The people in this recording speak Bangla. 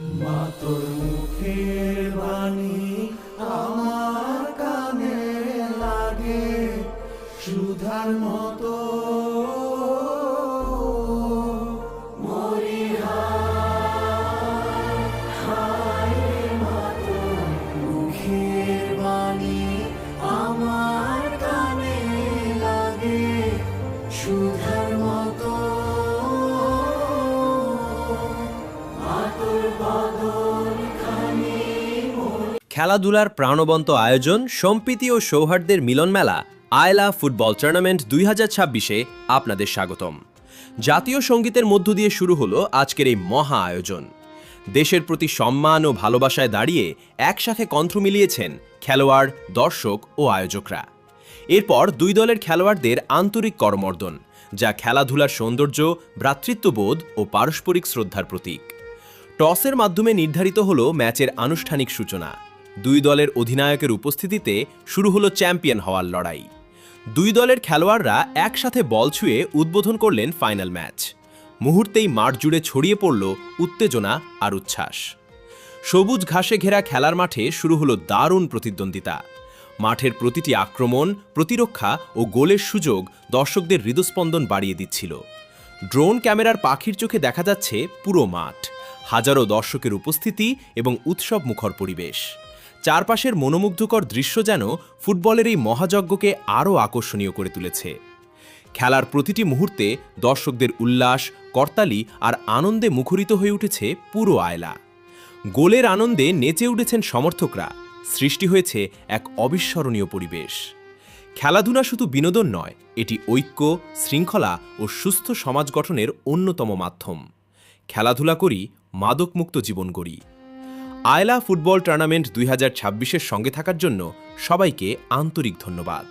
মা তোর মুখের বাণী আমার কানে লাগে সুধার মতো। মরি হায় হায় রে মা তোর মুখের বাণী আমার কানে লাগে সুধার মতো। খেলাধুলার প্রাণবন্ত আয়োজন, সম্প্রীতি ও সৌহার্দ্যের মিলন মেলা আয়লা ফুটবল টুর্নামেন্ট 2026-এ আপনাদের স্বাগতম। জাতীয় সঙ্গীতের মধ্য দিয়ে শুরু হলো আজকের এই মহা আয়োজন। দেশের প্রতি সম্মান ও ভালোবাসায় দাঁড়িয়ে একসাথে কণ্ঠ মিলিয়েছেন খেলোয়াড়, দর্শক ও আয়োজকরা। এরপর দুই দলের খেলোয়াড়দের আন্তরিক করমর্দন, যা খেলাধুলার সৌন্দর্য, ভ্রাতৃত্ববোধ ও পারস্পরিক শ্রদ্ধার প্রতীক। টসের মাধ্যমে নির্ধারিত হলো ম্যাচের আনুষ্ঠানিক সূচনা। দুই দলের অধিনায়কের উপস্থিতিতে শুরু হলো চ্যাম্পিয়ন হওয়ার লড়াই। দুই দলের খেলোয়াড়রা একসাথে বল ছুঁয়ে উদ্বোধন করলেন ফাইনাল ম্যাচ। মুহূর্তেই মাঠ জুড়ে ছড়িয়ে পড়ল উত্তেজনা আর উচ্ছ্বাস। সবুজ ঘাসে ঘেরা খেলার মাঠে শুরু হলো দারুণ প্রতিদ্বন্দ্বিতা। মাঠের প্রতিটি আক্রমণ, প্রতিরক্ষা ও গোলের সুযোগ দর্শকদের হৃদস্পন্দন বাড়িয়ে দিচ্ছিল। ড্রোন ক্যামেরার পাখির চোখে দেখা যাচ্ছে পুরো মাঠ, হাজারো দর্শকের উপস্থিতি এবং উৎসব মুখর পরিবেশ। চারপাশের মনোমুগ্ধকর দৃশ্য যেন ফুটবলের এই মহাযজ্ঞকে আরও আকর্ষণীয় করে তুলেছে। খেলার প্রতিটি মুহূর্তে দর্শকদের উল্লাস, করতালি আর আনন্দে মুখরিত হয়ে উঠেছে পুরো আয়লা। গোলের আনন্দে নেচে উঠেছেন সমর্থকরা। সৃষ্টি হয়েছে এক অবিস্মরণীয় পরিবেশ। খেলাধুলা শুধু বিনোদন নয়, এটি ঐক্য, শৃঙ্খলা ও সুস্থ সমাজ গঠনের অন্যতম মাধ্যম। খেলাধুলা করি, মাদকমুক্ত জীবন গড়ি। আয়লা ফুটবল টুর্নামেন্ট 2026-এর সঙ্গে থাকার জন্য সবাইকে আন্তরিক ধন্যবাদ।